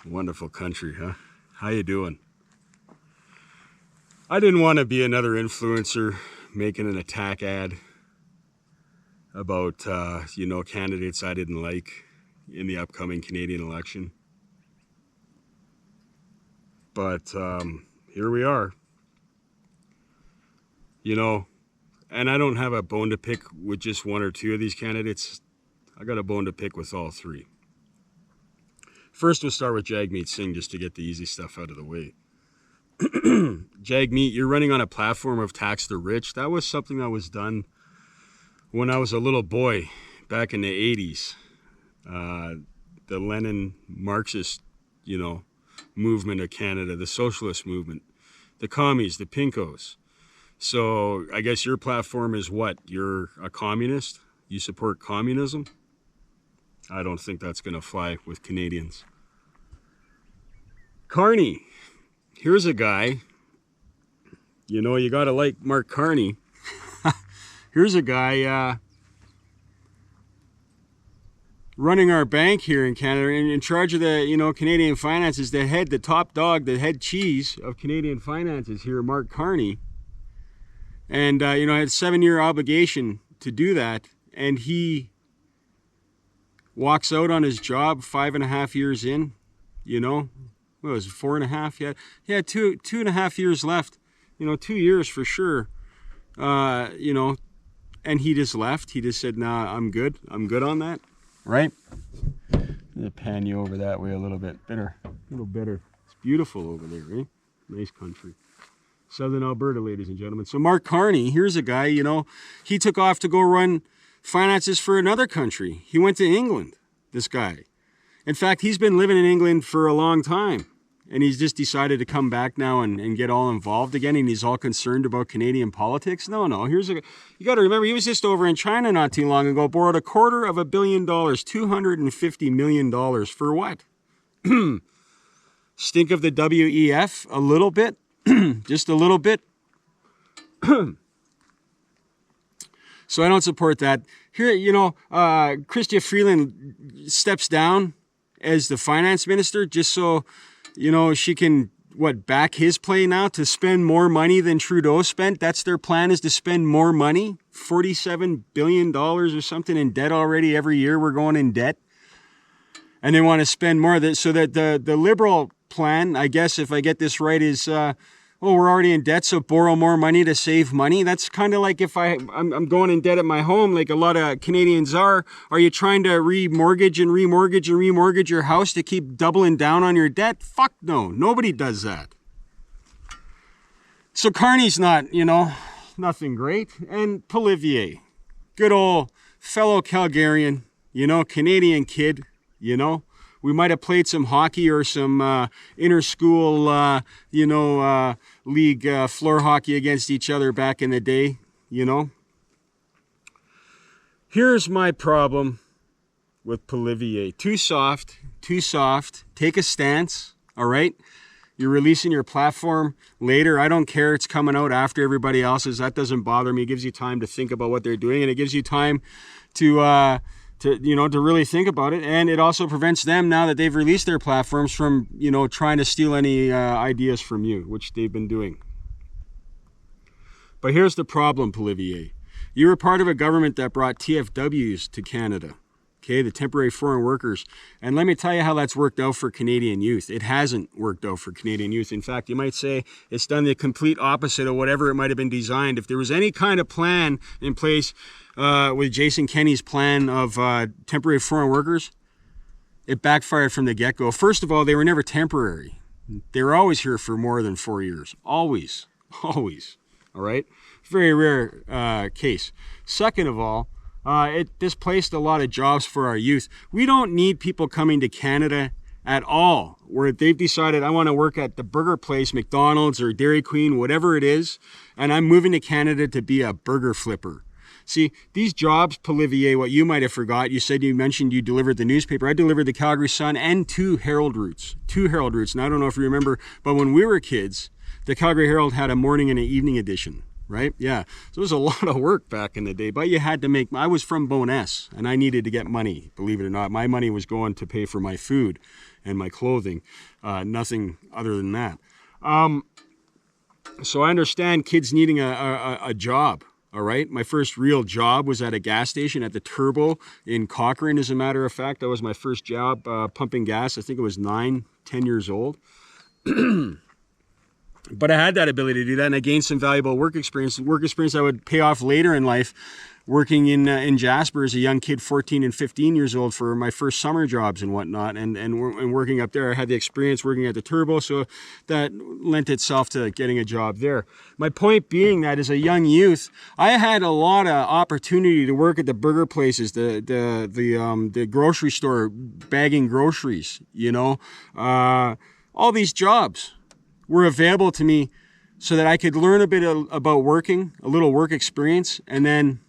Wonderful country, huh? How you doing? I didn't want to be another influencer making an attack ad about, candidates I didn't like in the upcoming Canadian election. But here we are. And I don't have a bone to pick with just one or two of these candidates. I got a bone to pick with all three. First, we'll start with Jagmeet Singh just to get the easy stuff out of the way. Jagmeet, you're running on a platform of tax the rich. That was something that was done when I was a little boy back in the 80s. The Lenin Marxist, movement of Canada, the socialist movement, the commies, the pinkos. So I guess your platform is what? You're a communist? You support communism? I don't think that's going to fly with Canadians. Carney. Here's a guy. You got to like Mark Carney. Here's a guy running our bank here in Canada, and in charge of the, Canadian finances, the top dog, the head cheese of Canadian finances here, Mark Carney. And, I had a 7-year obligation to do that. And he walks out on his job 5.5 years in, what was it, 4.5 yet? Yeah, two and a half years left, 2 years for sure, and he just left. He just said, nah, I'm good on that, right? I'm gonna pan you over that way a little bit, a little better. It's beautiful over there, right? Nice country. Southern Alberta, ladies and gentlemen. So Mark Carney, here's a guy, he took off to go run finances for another country. He went to England, this guy. In fact, he's been living in England for a long time. And he's just decided to come back now and get all involved again. And he's all concerned about Canadian politics. No. You got to remember, he was just over in China not too long ago, borrowed $250 million, $250 million for what? Stink of the WEF a little bit? Just a little bit? So I don't support that. Here, Chrystia Freeland steps down as the finance minister just so, she can, back his play now to spend more money than Trudeau spent. That's their plan, is to spend more money, $47 billion or something in debt already. Every year we're going in debt. And they want to spend more of it so that the Liberal plan, I guess, if I get this right, is, we're already in debt, so borrow more money to save money. That's kind of like if I'm going in debt at my home, like a lot of Canadians are. Are you trying to remortgage your house to keep doubling down on your debt? Fuck no. Nobody does that. So Carney's not, nothing great. And Polivier, good old fellow Calgarian, Canadian kid, We might have played some hockey or some inter-school, league floor hockey against each other back in the day, Here's my problem with Polivier. Too soft. Take a stance, all right? You're releasing your platform later. I don't care. It's coming out after everybody else's. That doesn't bother me. It gives you time to think about what they're doing, and it gives you time to really think about it. And it also prevents them, now that they've released their platforms, from, trying to steal any ideas from you, which they've been doing. But here's the problem, Polivier. You were part of a government that brought TFWs to Canada, okay, the temporary foreign workers. And let me tell you how that's worked out for Canadian youth. It hasn't worked out for Canadian youth. In fact, you might say it's done the complete opposite of whatever it might have been designed. If there was any kind of plan in place with Jason Kenney's plan of temporary foreign workers, it backfired from the get-go. First of all, they were never temporary. They were always here for more than 4 years. Always. All right? Very rare case. Second of all, it displaced a lot of jobs for our youth. We don't need people coming to Canada at all, where they've decided, I want to work at the burger place, McDonald's or Dairy Queen, whatever it is, and I'm moving to Canada to be a burger flipper. See, these jobs, Polivier, what you might have forgot, you mentioned you delivered the newspaper. I delivered the Calgary Sun and 2 Herald Routes. And I don't know if you remember, but when we were kids, the Calgary Herald had a morning and an evening edition. right? Yeah. So it was a lot of work back in the day, but you had to make, I was from Bowness and I needed to get money, believe it or not. My money was going to pay for my food and my clothing, nothing other than that. So I understand kids needing a job. All right. My first real job was at a gas station at the Turbo in Cochrane, as a matter of fact. That was my first job pumping gas. I think it was 9, 10 years old. But I had that ability to do that, and I gained some valuable work experience that would pay off later in life, working in Jasper as a young kid, 14 and 15 years old, for my first summer jobs and whatnot, and working up there. I had the experience working at the Turbo, so that lent itself to getting a job there. My point being that as a young youth, I had a lot of opportunity to work at the burger places, the grocery store, bagging groceries, all these jobs were available to me so that I could learn a bit about working, a little work experience, and then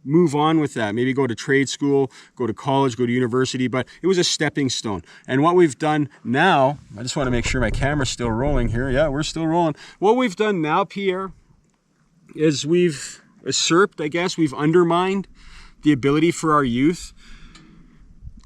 move on with that. Maybe go to trade school, go to college, go to university, but it was a stepping stone. And what we've done now, I just want to make sure my camera's still rolling here. Yeah, we're still rolling. What we've done now, Pierre, is we've usurped, I guess, we've undermined the ability for our youth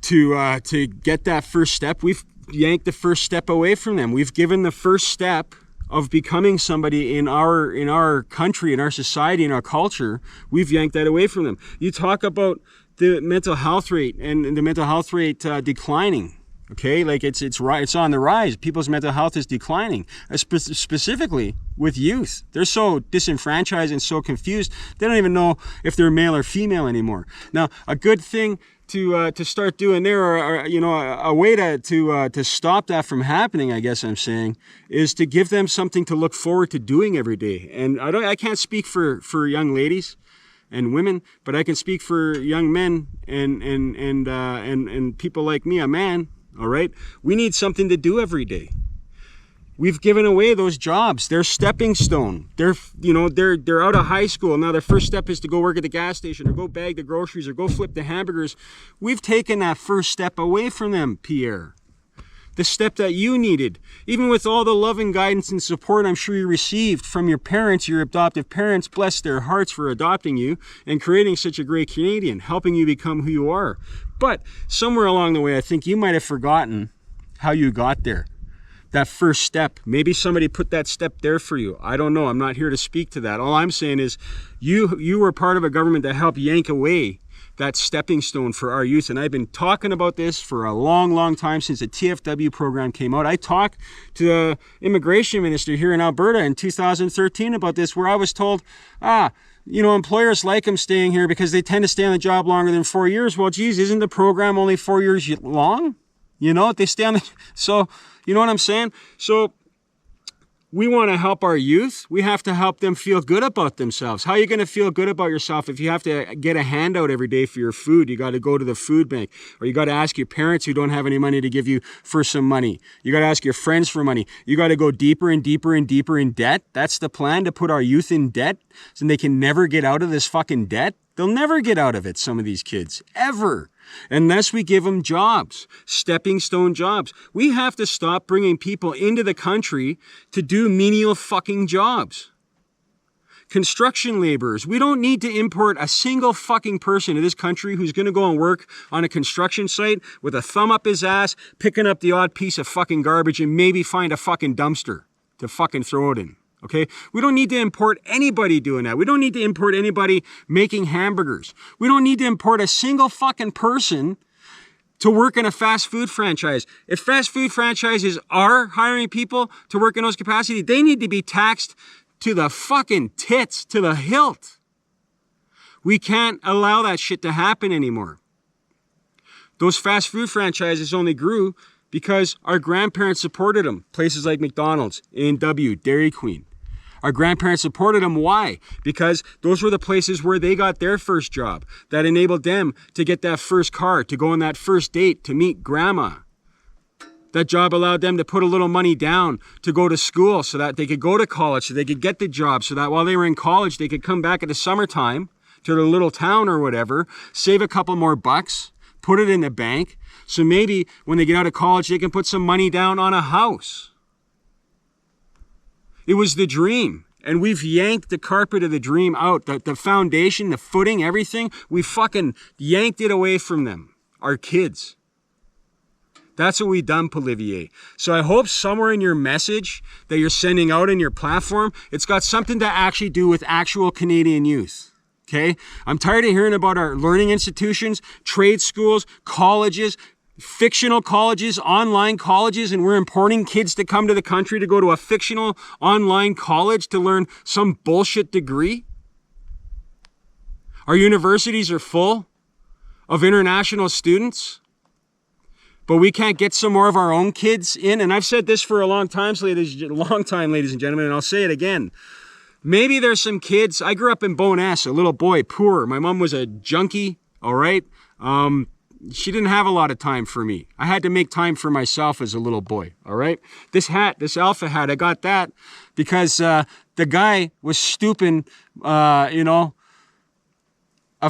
to get that first step. We've yanked the first step away from them. We've given the first step of becoming somebody in our country, in our society, in our culture. We've yanked that away from them. You talk about the mental health rate and the mental health rate declining. Okay, like it's on the rise. People's mental health is declining, specifically with youth. They're so disenfranchised and so confused. They don't even know if they're male or female anymore. Now, a good thing to start doing there, or a way to stop that from happening, I guess I'm saying, is to give them something to look forward to doing every day. And I can't speak for young ladies and women, but I can speak for young men and people like me, a man. All right, we need something to do every day. We've given away those jobs. They're stepping stone. They're out of high school. Now their first step is to go work at the gas station or go bag the groceries or go flip the hamburgers. We've taken that first step away from them, Pierre. The step that you needed. Even with all the love and guidance and support I'm sure you received from your parents, your adoptive parents, bless their hearts for adopting you and creating such a great Canadian, helping you become who you are. But somewhere along the way, I think you might have forgotten how you got there. That first step. Maybe somebody put that step there for you. I don't know. I'm not here to speak to that. All I'm saying is you were part of a government that helped yank away that stepping stone for our youth. And I've been talking about this for a long, long time, since the TFW program came out. I talked to the immigration minister here in Alberta in 2013 about this, where I was told, employers like them staying here because they tend to stay on the job longer than 4 years. Well, geez, isn't the program only 4 years long? They stay on the, so, you know what I'm saying? So we want to help our youth. We have to help them feel good about themselves. How are you going to feel good about yourself if you have to get a handout every day for your food? You got to go to the food bank, or you got to ask your parents who don't have any money to give you for some money. You got to ask your friends for money. You got to go deeper and deeper and deeper in debt. That's the plan, to put our youth in debt so they can never get out of this fucking debt. They'll never get out of it, some of these kids, ever, unless we give them jobs, stepping stone jobs. We have to stop bringing people into the country to do menial fucking jobs. Construction laborers. We don't need to import a single fucking person to this country who's going to go and work on a construction site with a thumb up his ass, picking up the odd piece of fucking garbage and maybe find a fucking dumpster to fucking throw it in. Okay? We don't need to import anybody doing that. We don't need to import anybody making hamburgers. We don't need to import a single fucking person to work in a fast food franchise. If fast food franchises are hiring people to work in those capacities, they need to be taxed to the fucking tits, to the hilt. We can't allow that shit to happen anymore. Those fast food franchises only grew because our grandparents supported them. Places like McDonald's, A&W, Dairy Queen. Our grandparents supported them. Why? Because those were the places where they got their first job. That enabled them to get that first car, to go on that first date, to meet grandma. That job allowed them to put a little money down to go to school so that they could go to college, so they could get the job, so that while they were in college, they could come back at the summertime to their little town or whatever, save a couple more bucks, put it in the bank, so maybe when they get out of college, they can put some money down on a house. It was the dream. And we've yanked the carpet of the dream out, the foundation, the footing, everything. We fucking yanked it away from them, our kids. That's what we've done, Polivier. So I hope somewhere in your message that you're sending out in your platform, it's got something to actually do with actual Canadian youth. Okay? I'm tired of hearing about our learning institutions, trade schools, colleges, fictional colleges, online colleges, and we're importing kids to come to the country to go to a fictional online college to learn some bullshit degree. Our universities are full of international students, but we can't get some more of our own kids in. And I've said this for a long time, ladies and gentlemen, and I'll say it again. Maybe there's some kids. I grew up in Bowness, a little boy, poor. My mom was a junkie, all right? She didn't have a lot of time for me. I had to make time for myself as a little boy, all right? This hat, this Alpha hat, I got that because the guy was stooping, a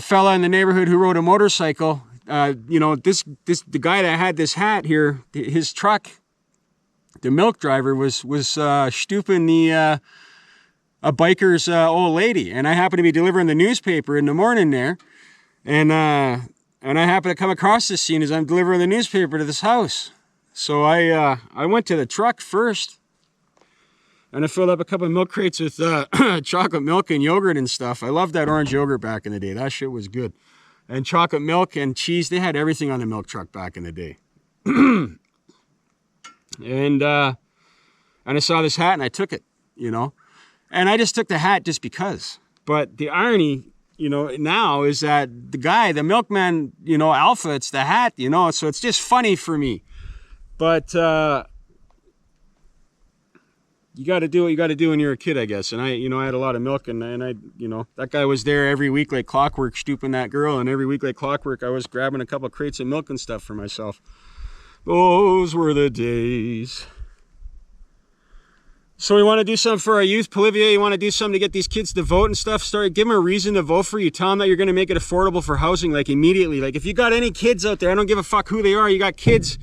fella in the neighborhood who rode a motorcycle, the guy that had this hat here, his truck, the milk driver was stooping a biker's old lady. And I happened to be delivering the newspaper in the morning there. And I happened to come across this scene as I'm delivering the newspaper to this house. So I went to the truck first. And I filled up a couple of milk crates with chocolate milk and yogurt and stuff. I loved that orange yogurt back in the day. That shit was good. And chocolate milk and cheese. They had everything on the milk truck back in the day. And I saw this hat and I took it, And I just took the hat just because. But the irony, now is that the guy, the milkman, Alpha, it's the hat, So it's just funny for me. But you got to do what you got to do when you're a kid, I guess. And I had a lot of milk, and I, that guy was there every week like clockwork, stooping that girl, and every week like clockwork, I was grabbing a couple of crates of milk and stuff for myself. Those were the days. So we want to do something for our youth. Polivier, you want to do something to give these kids to vote and stuff? Give them a reason to vote for you. Tell them that you're going to make it affordable for housing, like immediately. Like if you got any kids out there, I don't give a fuck who they are. You got kids,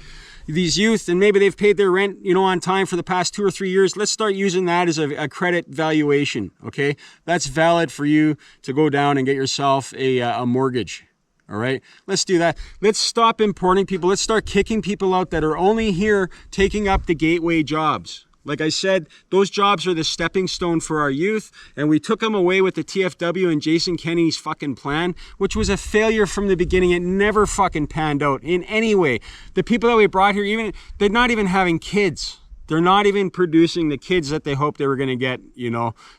these youth, and maybe they've paid their rent, on time for the past 2 or 3 years. Let's start using that as a credit valuation, okay? That's valid for you to go down and get yourself a mortgage. All right, let's do that. Let's stop importing people. Let's start kicking people out that are only here taking up the gateway jobs. Like I said, those jobs are the stepping stone for our youth, and we took them away with the TFW and Jason Kenney's fucking plan, which was a failure from the beginning. It never fucking panned out in any way. The people that we brought here, they're not even having kids. They're not even producing the kids that they hoped they were going to get,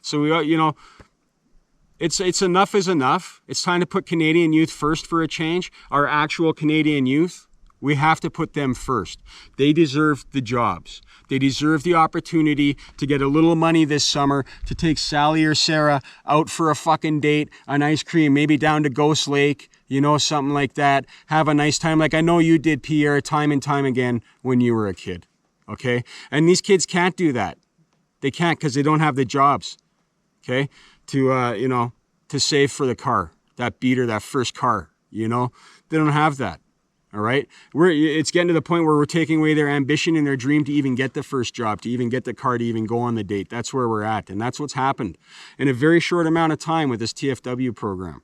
So we, it's enough is enough. It's time to put Canadian youth first for a change. Our actual Canadian youth, we have to put them first. They deserve the jobs. They deserve the opportunity to get a little money this summer to take Sally or Sarah out for a fucking date, an ice cream, maybe down to Ghost Lake, something like that. Have a nice time like I know you did, Pierre, time and time again when you were a kid, okay? And these kids can't do that. They can't because they don't have the jobs, okay, to save for the car, that beater, that first car, They don't have that. All right. It's getting to the point where we're taking away their ambition and their dream to even get the first job, to even get the car, to even go on the date. That's where we're at. And that's what's happened in a very short amount of time with this TFW program.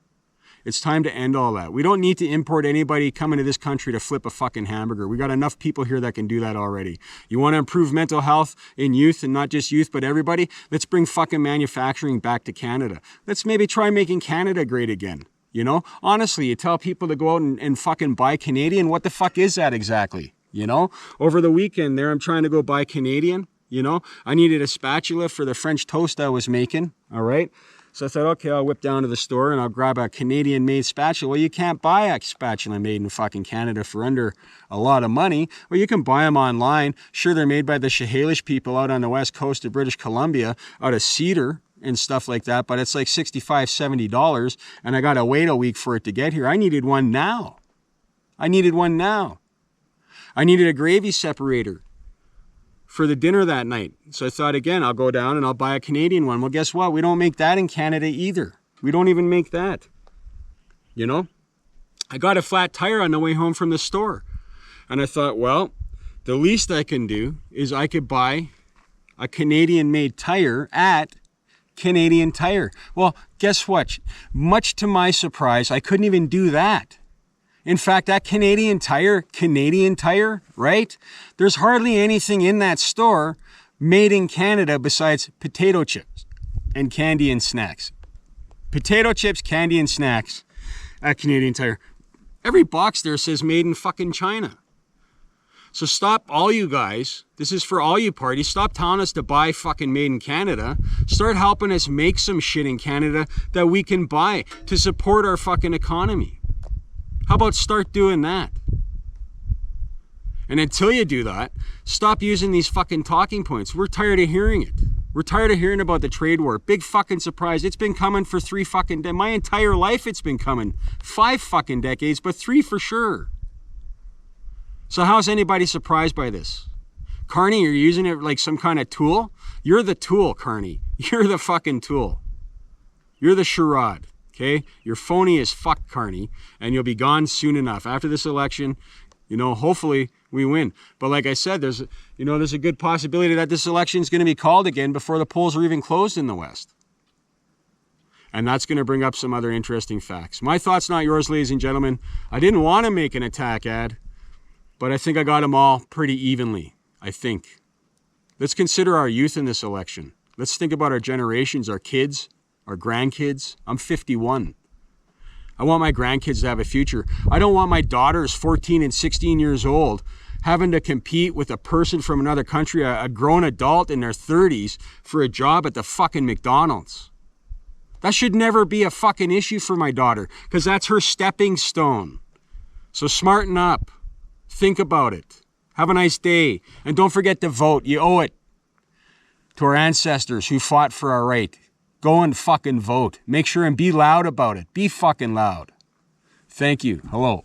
It's time to end all that. We don't need to import anybody coming to this country to flip a fucking hamburger. We got enough people here that can do that already. You want to improve mental health in youth, and not just youth, but everybody? Let's bring fucking manufacturing back to Canada. Let's maybe try making Canada great again. Honestly, you tell people to go out and fucking buy Canadian. What the fuck is that exactly? Over the weekend there, I'm trying to go buy Canadian. I needed a spatula for the French toast I was making. All right. So I thought, okay, I'll whip down to the store and I'll grab a Canadian made spatula. Well, you can't buy a spatula made in fucking Canada for under a lot of money. Well, you can buy them online. Sure, they're made by the Sahelish people out on the west coast of British Columbia out of cedar and stuff like that, but it's like $65, $70, and I got to wait a week for it to get here. I needed one now. I needed a gravy separator for the dinner that night. So I thought, again, I'll go down and I'll buy a Canadian one. Well, guess what? We don't make that in Canada either. We don't even make that. I got a flat tire on the way home from the store, and I thought, well, the least I can do is I could buy a Canadian-made tire at Canadian Tire. Well, guess what? Much to my surprise, I couldn't even do that. In fact, that Canadian Tire, right? There's hardly anything in that store made in Canada besides potato chips and candy and snacks. Potato chips, candy and snacks at Canadian Tire. Every box there says made in fucking China. So stop, all you guys, this is for all you parties, stop telling us to buy fucking made in Canada. Start helping us make some shit in Canada that we can buy to support our fucking economy. How about start doing that? And until you do that, stop using these fucking talking points. We're tired of hearing it. We're tired of hearing about the trade war. Big fucking surprise. It's been coming for 3 fucking decades. My entire life it's been coming. 5 fucking decades, but 3 for sure. So how's anybody surprised by this? Carney, you're using it like some kind of tool? You're the tool, Carney. You're the fucking tool. You're the charade, okay? You're phony as fuck, Carney, and you'll be gone soon enough. After this election, you know, hopefully we win. But like I said, there's a good possibility that this election is going to be called again before the polls are even closed in the West. And that's going to bring up some other interesting facts. My thoughts, not yours, ladies and gentlemen. I didn't want to make an attack ad, but I think I got them all pretty evenly, I think. Let's consider our youth in this election. Let's think about our generations, our kids, our grandkids. I'm 51. I want my grandkids to have a future. I don't want my daughters, 14 and 16 years old, having to compete with a person from another country, a grown adult in their 30s, for a job at the fucking McDonald's. That should never be a fucking issue for my daughter, because that's her stepping stone. So smarten up. Think about it. Have a nice day. And don't forget to vote. You owe it to our ancestors who fought for our right. Go and fucking vote. Make sure and be loud about it. Be fucking loud. Thank you. Hello.